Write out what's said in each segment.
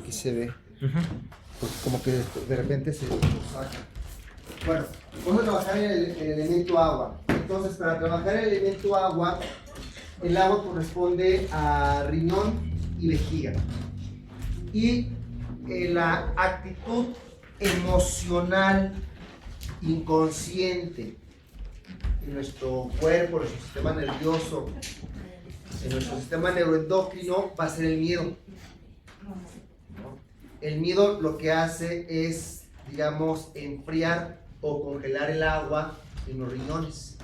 aquí se ve, porque como que de repente se saca. Bueno, vamos a trabajar en el elemento agua. Entonces, para trabajar el elemento agua, el agua corresponde a riñón y vejiga. Y la actitud emocional inconsciente en nuestro cuerpo, en nuestro sistema nervioso, en nuestro sistema neuroendocrino va a ser el miedo. El miedo lo que hace es, digamos, enfriar o congelar el agua en los riñones.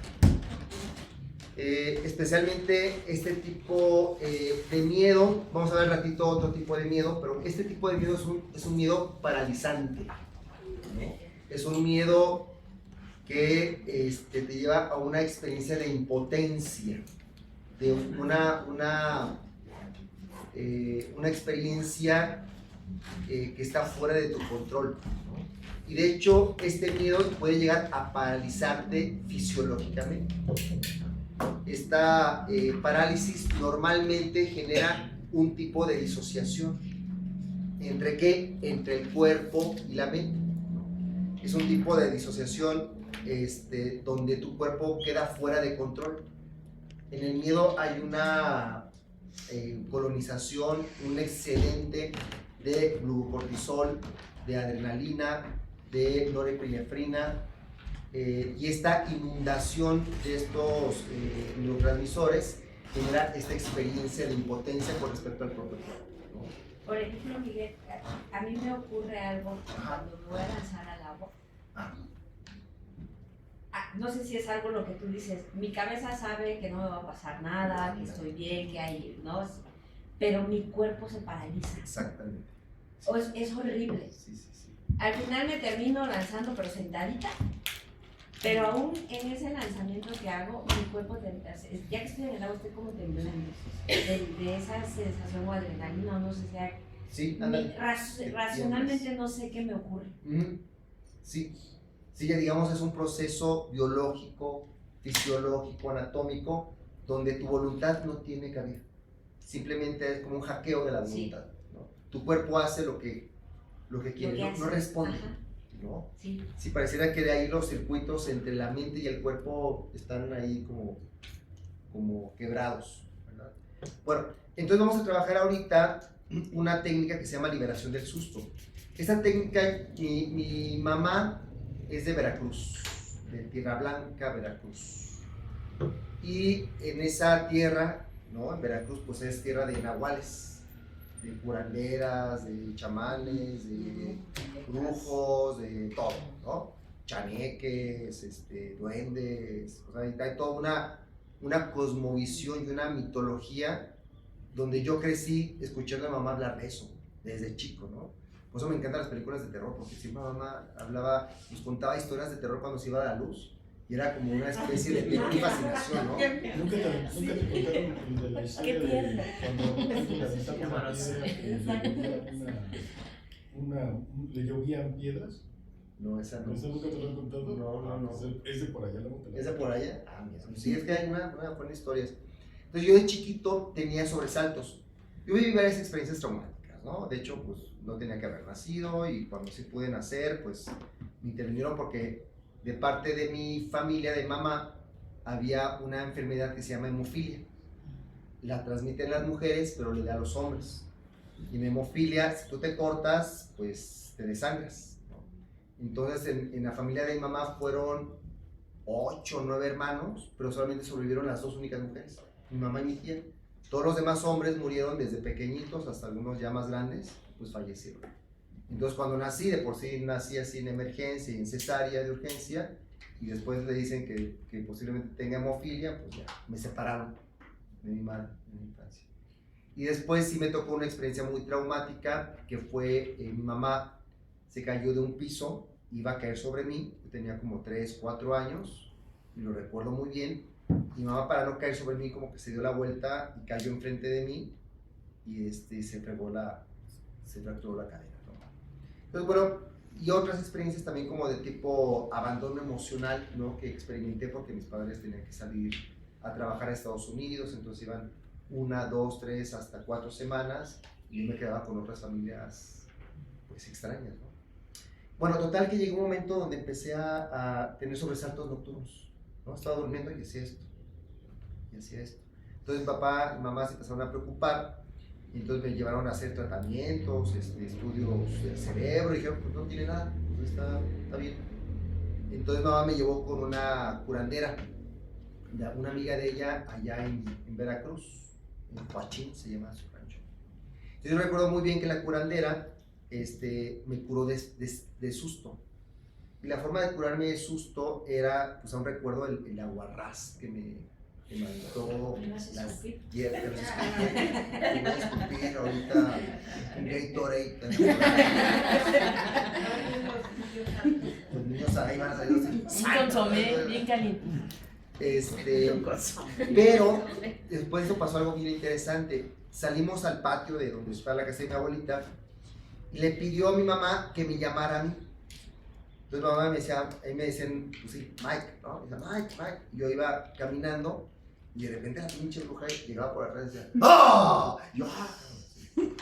Especialmente este tipo de miedo, vamos a ver ratito otro tipo de miedo, pero este tipo de miedo es un miedo paralizante, ¿no? Es un miedo que te lleva a una experiencia de impotencia, de una experiencia que está fuera de tu control, ¿no? Y de hecho este miedo puede llegar a paralizarte fisiológicamente. Esta parálisis normalmente genera un tipo de disociación. ¿Entre qué? Entre el cuerpo y la mente. Es un tipo de disociación donde tu cuerpo queda fuera de control. En el miedo hay una colonización, un excedente de glucocortisol, de adrenalina, de norepinefrina, y esta inundación de estos neurotransmisores genera esta experiencia de impotencia con respecto al propio cuerpo, ¿no? Por ejemplo, Miguel, a mí me ocurre algo cuando me voy a lanzar al agua. No sé si es algo lo que tú dices, mi cabeza sabe que no me va a pasar nada, que estoy bien, que hay, ¿no? Pero mi cuerpo se paraliza. Exactamente. Es horrible. Sí, sí, sí. Al final me termino lanzando, pero sentadita. Pero aún en ese lanzamiento que hago, mi cuerpo, ya que estoy en el agua, estoy como temblando. De esa sensación o adrenalina, no sé si racionalmente no sé qué me ocurre. Sí, sí, ya digamos es un proceso biológico, fisiológico, anatómico, donde tu voluntad no tiene cabida. Simplemente es como un hackeo de la voluntad, ¿no? Tu cuerpo hace lo que quiere, no responde. Ajá. ¿No? Sí. Sí, pareciera que de ahí los circuitos entre la mente y el cuerpo están ahí como quebrados, ¿verdad? Bueno, entonces vamos a trabajar ahorita una técnica que se llama liberación del susto. Esta técnica, mi mamá es de Veracruz, de Tierra Blanca, Veracruz. Y en esa tierra, ¿no? En Veracruz, pues es tierra de nahuales, de curanderas, de chamanes, de brujos, de todo, ¿no? Chaneques, duendes, o sea, hay toda una cosmovisión y una mitología donde yo crecí escuchando a mi mamá hablar de eso, desde chico, ¿no? Por eso me encantan las películas de terror, porque siempre mamá nos contaba historias de terror cuando se iba a la luz. Y era como una especie de fascinación, ¿no? Nunca te contaron de la historia de cuando le llovían piedras. No, esa no. ¿Esa nunca te lo han contado? No. Es de por allá, la montaña. ¿Es de por allá? Ah, mira. Sí, es que hay una buena historia. Entonces yo de chiquito tenía sobresaltos. Yo viví varias experiencias traumáticas, ¿no? De hecho, pues no tenía que haber nacido y cuando sí pude nacer, pues me intervinieron porque de parte de mi familia, de mamá, había una enfermedad que se llama hemofilia. La transmiten las mujeres, pero le da a los hombres. Y en hemofilia, si tú te cortas, pues te desangras, ¿no? Entonces, en la familia de mi mamá fueron 8 o 9 hermanos, pero solamente sobrevivieron las 2 únicas mujeres, mi mamá y mi tía. Todos los demás hombres murieron desde pequeñitos hasta algunos ya más grandes, pues fallecieron. Entonces cuando nací, de por sí nací así en emergencia y en cesárea de urgencia, y después le dicen que posiblemente tenga hemofilia, pues ya me separaron de mi madre en mi infancia. Y después sí me tocó una experiencia muy traumática, que fue mi mamá se cayó de un piso, iba a caer sobre mí, yo tenía como 3, 4 años, y lo recuerdo muy bien. Y mi mamá, para no caer sobre mí, como que se dio la vuelta y cayó enfrente de mí, y se fracturó la cadera. Entonces, bueno, y otras experiencias también como de tipo abandono emocional, ¿no? Que experimenté porque mis padres tenían que salir a trabajar a Estados Unidos, entonces iban 1, 2, 3, hasta 4 semanas y yo me quedaba con otras familias pues extrañas, ¿no? Bueno, total que llegó un momento donde empecé a tener sobresaltos nocturnos, ¿no? Estaba durmiendo y hacía esto, y hacía esto. Entonces mi papá y mamá se empezaron a preocupar, y entonces me llevaron a hacer tratamientos, estudios del cerebro, y dijeron, pues no tiene nada, pues está bien. Entonces mamá me llevó con una curandera, una amiga de ella allá en Veracruz, en Huachín se llama su rancho. Entonces yo recuerdo muy bien que la curandera me curó de susto. Y la forma de curarme de susto era, pues aún recuerdo el aguarrás que me mandó las hierbas. Voy a escupir ahorita un Gatorade. Los niños ahí van a salir así. Un consomé bien caliente. Pero después de eso pasó algo bien interesante. Salimos al patio de donde está la casa de mi abuelita y le pidió a mi mamá que me llamara a mí. Entonces mi mamá me decía, ahí me decían, pues sí, Mike, ¿no? Me decía, Mike. Y yo iba caminando y de repente la pinche bruja llegaba por atrás y decía, ¡ah! Y yo, ¡ah!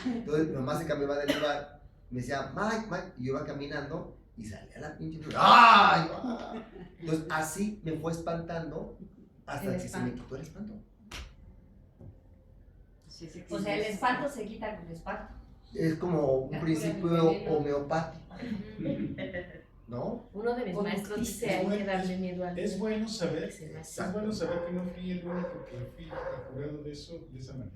Entonces mi mamá se cambiaba de lugar, me decía, Mike. Y yo iba caminando y salía la pinche bruja, ¡ah! Y yo, ¡ah! Entonces así me fue espantando hasta que se me quitó el espanto. O sea, el espanto se quita con espanto. Es como un principio homeopático, ¿no? Uno de mis maestros dice, hay que darle miedo al Es bueno saber, Exacto. que no fui el único que fui curado de eso de esa manera.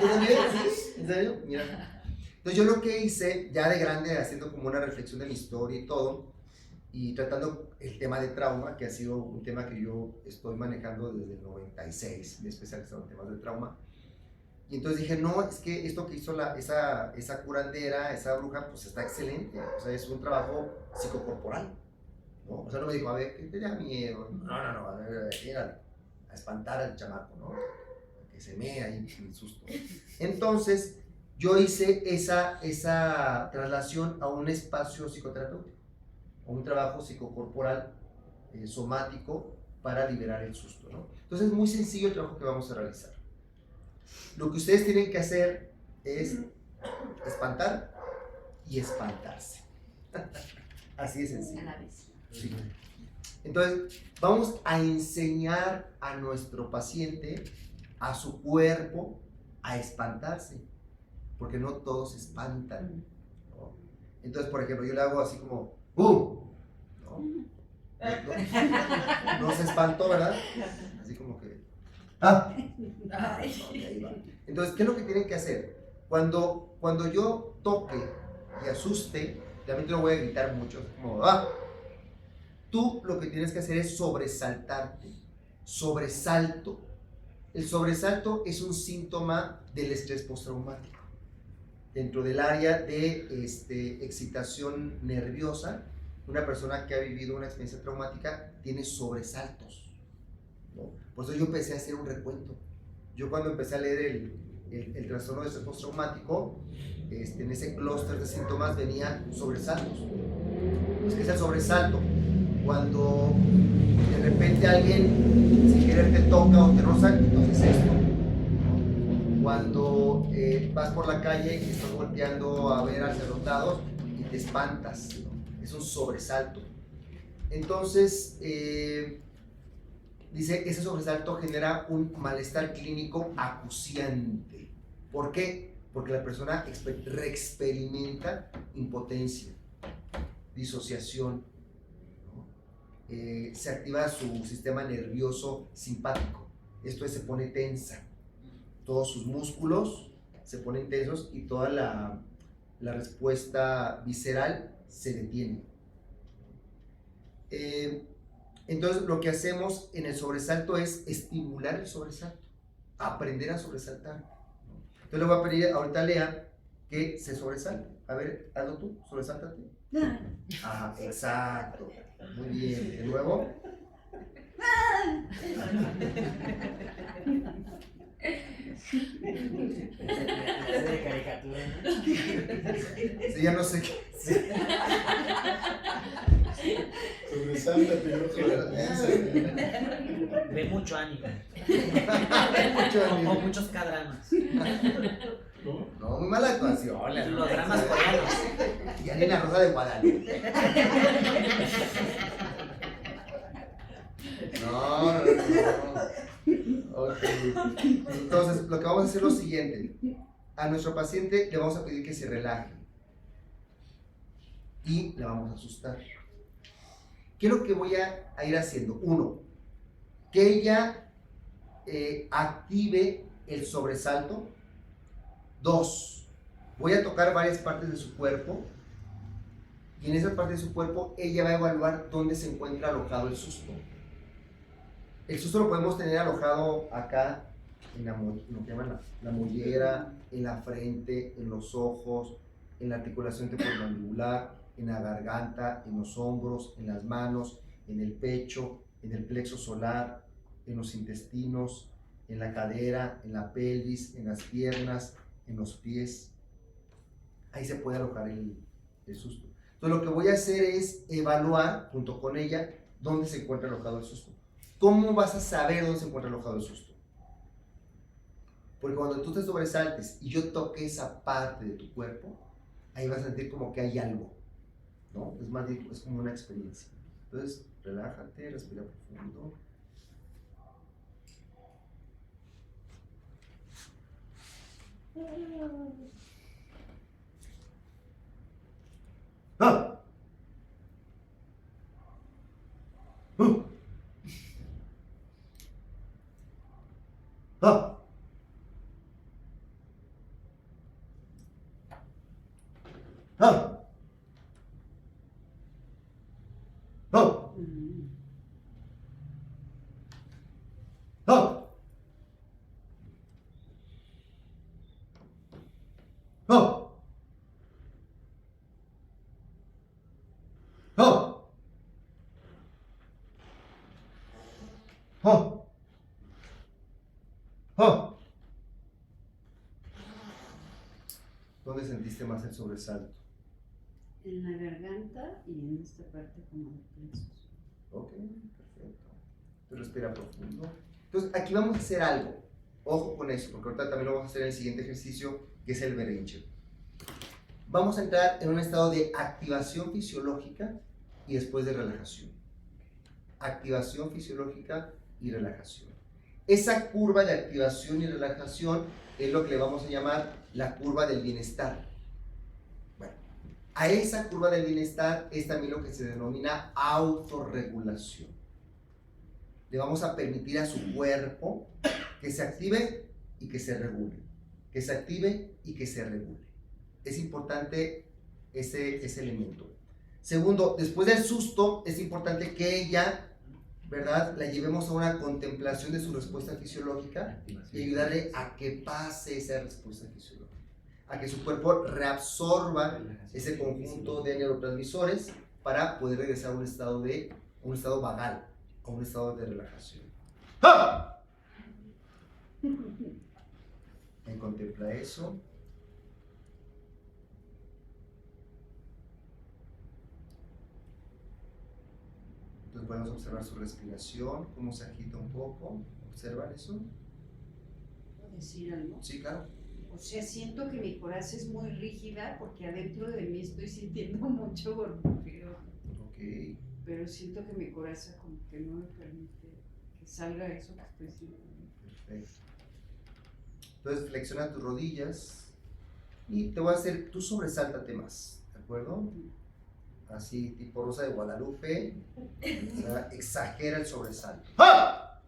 ¿Tú también? ¿Sí? ¿En serio? Mira. Entonces yo lo que hice, ya de grande, haciendo como una reflexión de mi historia y todo, y tratando el tema de trauma, que ha sido un tema que yo estoy manejando desde el 96, me he especializado en temas de trauma. Y entonces dije, no, es que esto que hizo esa curandera, esa bruja, pues está excelente. O sea, es un trabajo psicocorporal, ¿no? O sea, no me dijo, a ver, ¿qué te da miedo? No, a ver, a espantar al chamaco, ¿no? Que se mea ahí el susto. Entonces, yo hice esa traslación a un espacio psicoterapéutico, a un trabajo psicocorporal somático para liberar el susto, ¿no? Entonces, es muy sencillo el trabajo que vamos a realizar. Lo que ustedes tienen que hacer es espantar y espantarse. Así de sencillo. A la vez. Sí. Entonces, vamos a enseñar a nuestro paciente, a su cuerpo, a espantarse, porque no todos espantan, ¿no? Entonces, por ejemplo, yo le hago así como ¡bum! ¿No? No se espantó, ¿verdad? Así como que ¡ah! Okay, va. Entonces, ¿qué es lo que tienen que hacer? Cuando yo toque y asuste, también te lo voy a gritar mucho, como ¡ah! Tú lo que tienes que hacer es sobresaltarte. Sobresalto. El sobresalto es un síntoma del estrés postraumático. Dentro del área de excitación nerviosa, una persona que ha vivido una experiencia traumática tiene sobresaltos, ¿no? Por eso yo empecé a hacer un recuento. Yo cuando empecé a leer el trastorno de estrés postraumático, en ese clúster de síntomas venía sobresaltos. Pues, ¿qué es el sobresalto? Cuando de repente alguien sin querer te toca o te roza, entonces esto. Cuando vas por la calle y estás volteando a ver acerrotados y te espantas, ¿no? Es un sobresalto. Entonces, dice, ese sobresalto genera un malestar clínico acuciante. ¿Por qué? Porque la persona reexperimenta impotencia, disociación, ¿no? Se activa su sistema nervioso simpático. Esto es, se pone tensa. Todos sus músculos se ponen tensos y toda la respuesta visceral se detiene. Entonces, lo que hacemos en el sobresalto es estimular el sobresalto, aprender a sobresaltar, ¿no? Entonces, le voy a pedir ahorita a Lea que se sobresalte. A ver, hazlo tú, sobresáltate. Ajá, exacto. Muy bien. De nuevo. De caricatura, ¿no? Sí, ya no sé qué. Sobresáltate, ojo de la De mucho ánimo. Mucho O ánimo. muchos cadramas. ¿Cómo? No, muy mala actuación. Los dramas coreanos. Y Arena Rosa de Guadalupe. No. Ok. Entonces, lo que vamos a hacer es lo siguiente. A nuestro paciente le vamos a pedir que se relaje. Y le vamos a asustar. ¿Qué es lo que voy a ir haciendo? Uno, que ella active el sobresalto. Dos, voy a tocar varias partes de su cuerpo. Y en esa parte de su cuerpo ella va a evaluar dónde se encuentra alojado el susto. El susto lo podemos tener alojado acá, en lo que llaman la mollera, en la frente, en los ojos, en la articulación temporomandibular, en la garganta, en los hombros, en las manos, en el pecho, en el plexo solar, en los intestinos, en la cadera, en la pelvis, en las piernas, en los pies. Ahí se puede alojar el susto. Entonces lo que voy a hacer es evaluar junto con ella dónde se encuentra alojado el susto. ¿Cómo vas a saber dónde se encuentra alojado el susto? Porque cuando tú te sobresaltes y yo toque esa parte de tu cuerpo, ahí vas a sentir como que hay algo, ¿no? Es más, es como una experiencia. Entonces, relájate, respira profundo. ¡Ah! ¡Ah! ¡Ah! ¡Ah! ¡Ah! ¡Ah! ¡Ah! ¡Ah! ¡Ah! ¿Dónde sentiste más el sobresalto? En la garganta y en esta parte como de plexos. Ok, perfecto. Entonces respira profundo. Entonces aquí vamos a hacer algo. Ojo con eso, porque ahorita también lo vamos a hacer en el siguiente ejercicio, que es el berrinche. Vamos a entrar en un estado de activación fisiológica y después de relajación. Activación fisiológica y relajación. Esa curva de activación y relajación es lo que le vamos a llamar la curva del bienestar. Bueno, a esa curva del bienestar es también lo que se denomina autorregulación. Le vamos a permitir a su cuerpo que se active y que se regule. Que se active y que se regule. Es importante ese elemento. Segundo, después del susto, es importante que ella, ¿verdad?, la llevemos a una contemplación de su respuesta fisiológica y ayudarle a que pase esa respuesta fisiológica, a que su cuerpo reabsorba ese conjunto de neurotransmisores para poder regresar a un estado vagal, a un estado de relajación. ¡Ah! Ahí contempla eso. Entonces podemos observar su respiración, cómo se agita un poco. ¿Observan eso? ¿Puedo decir algo? Sí, claro. O sea, siento que mi coraza es muy rígida porque adentro de mí estoy sintiendo mucho borboteo. Ok. Pero siento que mi coraza como que no me permite que salga eso que estoy sintiendo. Perfecto. Entonces flexiona tus rodillas y te voy a hacer, tú sobresáltate más, ¿de acuerdo? Así, tipo Rosa de Guadalupe, o sea, exagera el sobresalto. ¡Ah!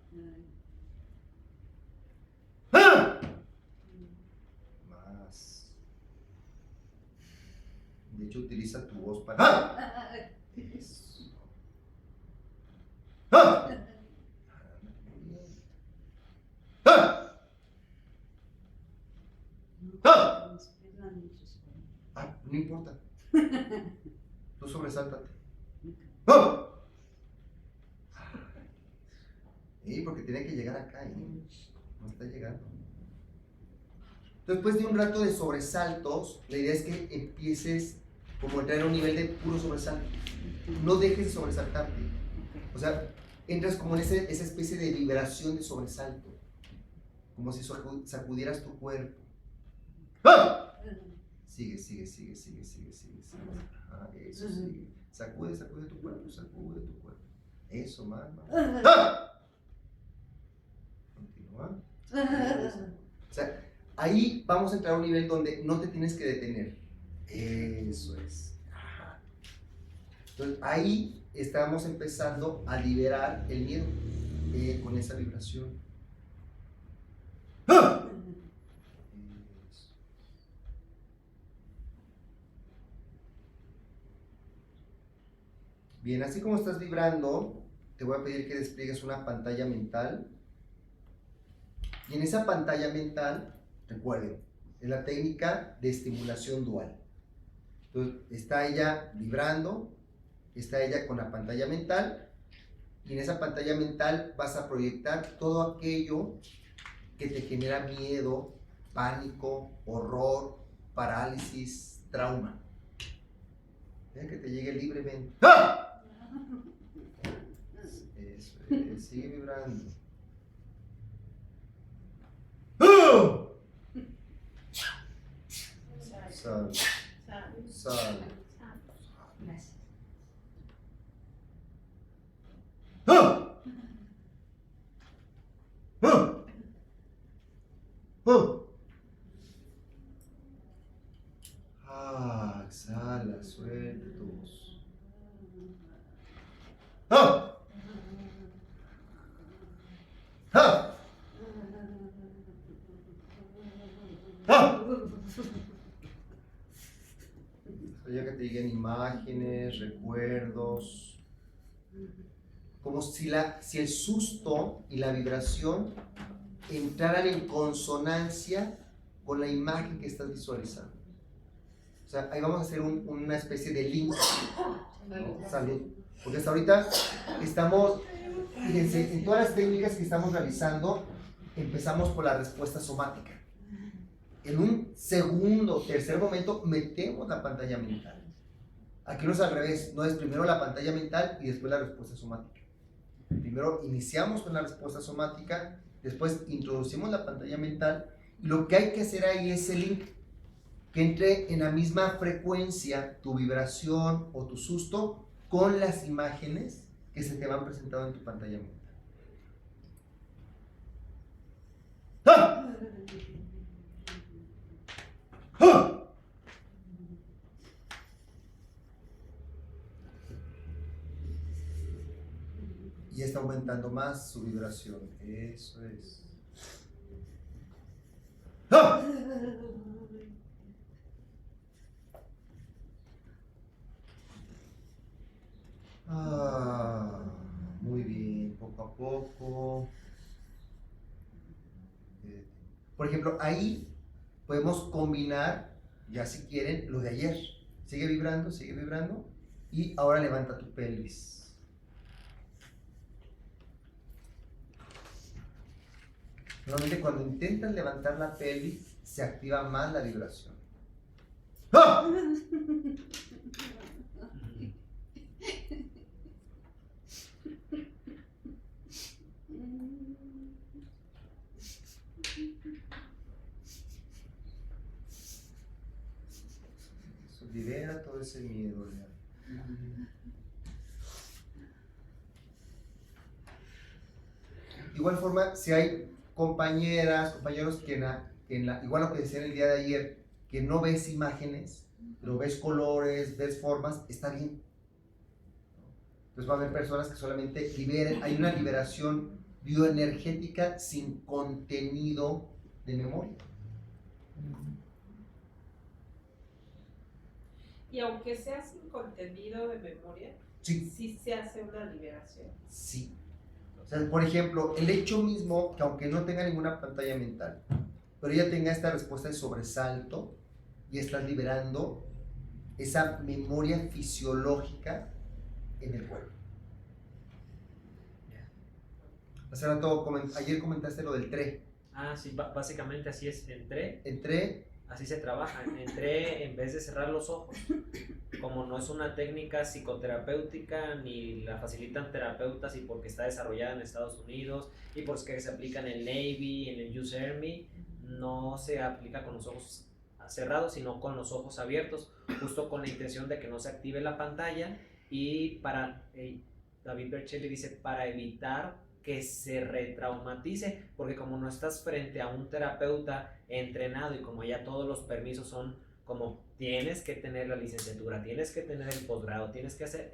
¡Ah! Más. De hecho, utiliza tu voz para... ¡Ah! Eso. ¡Ah! ¡Ah! ¡Ah! Ah, no importa. Tú sobresáltate. ¡Ah! Porque tiene que llegar acá, no está llegando. Después de un rato de sobresaltos, la idea es que empieces como a entrar a un nivel de puro sobresalto. No dejes de sobresaltarte. O sea, entras como en esa especie de vibración de sobresalto. Como si sacudieras tu cuerpo. ¡Ah! Sigue. Ajá, eso sigue. Sacude tu cuerpo. Eso, más. ¡Ah! Continúa. O sea, ahí vamos a entrar a un nivel donde no te tienes que detener. Eso es. Ajá. Entonces, ahí estamos empezando a liberar el miedo con esa vibración. ¡Ah! Eso. Bien, así como estás vibrando, te voy a pedir que despliegues una pantalla mental. Y en esa pantalla mental, recuerden, es la técnica de estimulación dual. Entonces, está ella vibrando, está ella con la pantalla mental, y en esa pantalla mental vas a proyectar todo aquello que te genera miedo, pánico, horror, parálisis, trauma. Deja que te llegue libremente. ¡Ah! Eso es, sigue vibrando. ¡Ah! Sal. Gracias. ¡Ah! ¡Ah! ¡Ah! Ah, exhala, sueltos. ¡Ah! ¡Ah! ¡Ah! Ya que te lleguen imágenes, recuerdos, como si el susto y la vibración entraran en consonancia con la imagen que estás visualizando. O sea, ahí vamos a hacer una especie de link. ¿No? Salud. Porque hasta ahorita estamos, fíjense, en todas las técnicas que estamos realizando, empezamos por la respuesta somática. En un segundo, tercer momento, metemos la pantalla mental. Aquí no es al revés, no es primero la pantalla mental y después la respuesta somática. Primero iniciamos con la respuesta somática, después introducimos la pantalla mental, y lo que hay que hacer ahí es el link, que entre en la misma frecuencia tu vibración o tu susto con las imágenes que se te van presentando en tu pantalla mental. ¡Ah! ¡Ah! Y está aumentando más su vibración. Eso es. ¡Ah! Muy bien, poco a poco. Por ejemplo, ahí podemos combinar, ya si quieren, lo de ayer. Sigue vibrando, y ahora levanta tu pelvis. Normalmente cuando intentas levantar la pelvis, se activa más la vibración. ¡Ah! Libera todo ese miedo. De igual forma, si hay compañeros que igual lo que decía en el día de ayer, que no ves imágenes, pero ves colores, ves formas, está bien. Entonces va a haber personas que solamente liberen, hay una liberación bioenergética sin contenido de memoria. Y aunque sea sin contenido de memoria, sí se hace una liberación. Sí. O sea, por ejemplo, el hecho mismo, que aunque no tenga ninguna pantalla mental, pero ella tenga esta respuesta de sobresalto y estás liberando esa memoria fisiológica en el cuerpo. Hace rato, ayer comentaste lo del TRE. Ah, sí, básicamente así es. Entré. Así se trabaja. Entré en vez de cerrar los ojos. Como no es una técnica psicoterapéutica ni la facilitan terapeutas y porque está desarrollada en Estados Unidos y porque se aplica en el Navy, en el US Army, no se aplica con los ojos cerrados, sino con los ojos abiertos, justo con la intención de que no se active la pantalla y David Berchelli dice, para evitar que se retraumatice, porque como no estás frente a un terapeuta entrenado y como ya todos los permisos son como tienes que tener la licenciatura, tienes que tener el posgrado, tienes que hacer,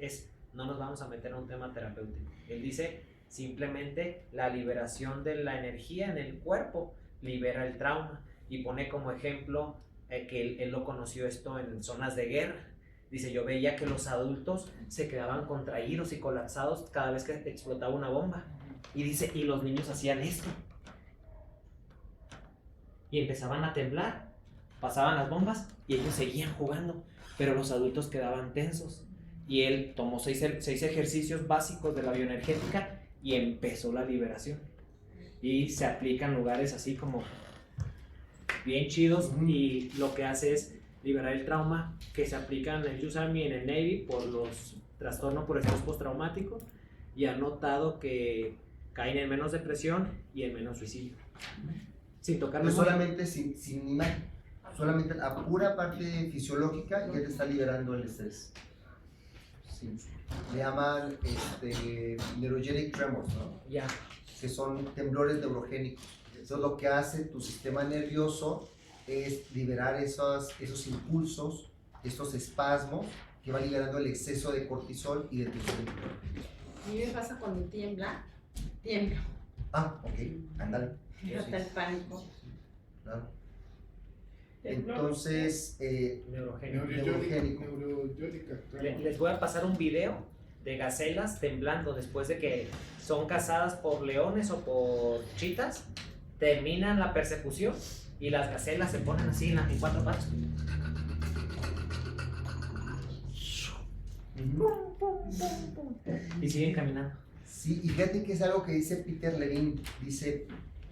no nos vamos a meter a un tema terapéutico. Él dice simplemente la liberación de la energía en el cuerpo libera el trauma y pone como ejemplo que él lo conoció esto en zonas de guerra. Dice, yo veía que los adultos se quedaban contraídos y colapsados cada vez que explotaba una bomba. Y dice, y los niños hacían esto. Y empezaban a temblar, pasaban las bombas y ellos seguían jugando, pero los adultos quedaban tensos. Y él tomó 6 ejercicios básicos de la bioenergética y empezó la liberación. Y se aplica en lugares así como bien chidos y lo que hace es liberar el trauma que se aplica en el US Army y en el Navy por los trastornos por estrés postraumático y ha notado que caen en menos depresión y en menos suicidio. Sin tocar Pues solamente sin imagen, solamente la pura parte fisiológica ya te está liberando el estrés. Sí. Le llaman neurogenic tremors, ¿no? Ya. Que son temblores neurogénicos. Eso lo que hace tu sistema nervioso es liberar esos impulsos, estos espasmos que va liberando el exceso de cortisol y de tensión. A mí me pasa cuando tiemblo. Ah, ok, ándale. Hasta el pánico. Claro. Entonces, Neurogénica. Les voy a pasar un video de gacelas temblando después de que son cazadas por leones o por chitas, terminan la persecución y las gacelas se ponen así en 4 patas y siguen caminando. Sí, y fíjate que es algo que dice Peter Levine, dice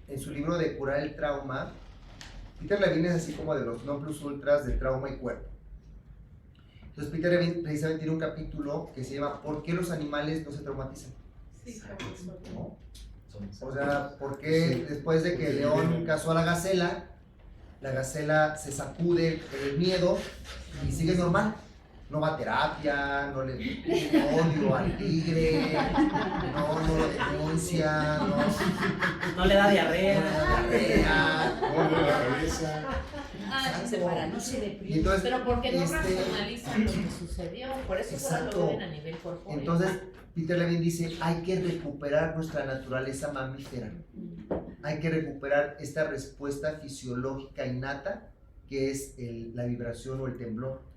en su libro de Curar el Trauma. Peter Levine es así como de los non plus ultras de trauma y cuerpo. Entonces Peter Levine precisamente tiene un capítulo que se llama ¿Por qué los animales no se traumatizan? Sí, ¿No? O sea, ¿por qué después de que el león cazó a la gacela se sacude el miedo y sigue normal? No va a terapia, no le odio al tigre, no lo denuncia, no le da diarrea, No de la cabeza. Ah, se paraliza y deprime. Entonces, pero porque no racionalizan lo que sucedió, por eso solo lo ven a nivel corporal. Entonces, Peter Levine dice, hay que recuperar nuestra naturaleza mamífera. Hay que recuperar esta respuesta fisiológica innata que es la vibración o el temblor.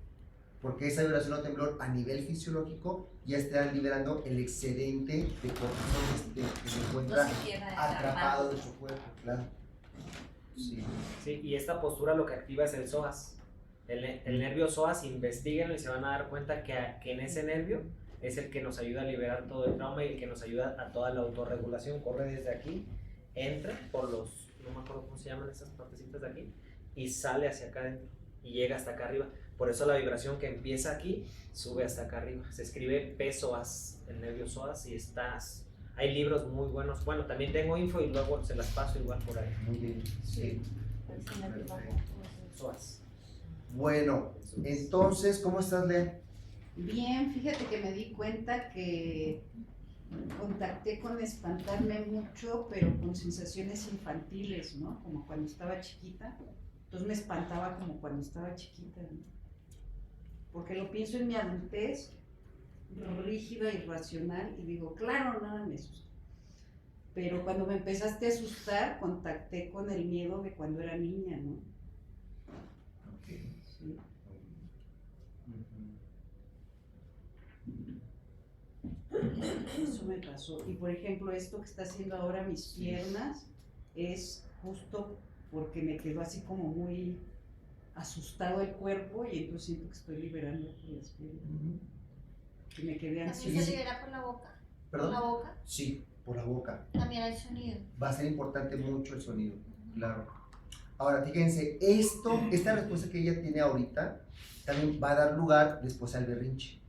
Porque esa vibración o temblor a nivel fisiológico ya está liberando el excedente de cortisol que se encuentra atrapado de su cuerpo, claro. Sí. Sí, y esta postura lo que activa es el psoas. El nervio psoas, investíguenlo y se van a dar cuenta que en ese nervio es el que nos ayuda a liberar todo el trauma y el que nos ayuda a toda la autorregulación. Corre desde aquí, entra por los, no me acuerdo cómo se llaman esas partecitas de aquí, y sale hacia acá adentro y llega hasta acá arriba. Por eso la vibración que empieza aquí sube hasta acá arriba. Se escribe psoas, el nervio psoas, y estás. Hay libros muy buenos. Bueno, también tengo info y luego se las paso igual por ahí. Muy bien. Sí. Psoas. Bueno, entonces, ¿cómo estás, Lea? Bien, fíjate que me di cuenta que contacté con espantarme mucho, pero con sensaciones infantiles, ¿no? Como cuando estaba chiquita. Entonces me espantaba como cuando estaba chiquita, ¿no? Porque lo pienso en mi adultez, rígida, irracional, y digo, claro, nada me asusta. Pero cuando me empezaste a asustar, contacté con el miedo de cuando era niña, ¿no? Okay. Sí. Eso me pasó. Y por ejemplo, esto que está haciendo ahora mis piernas es justo porque me quedó así como muy asustado el cuerpo y entonces siento que estoy liberando por las piernas. Y me quedé ¿También ansiosa. se libera por la boca? ¿Perdón? ¿Por la boca? Sí, por la boca. También hay sonido. Va a ser importante mucho el sonido, claro. Ahora, fíjense, esta respuesta que ella tiene ahorita también va a dar lugar después al berrinche.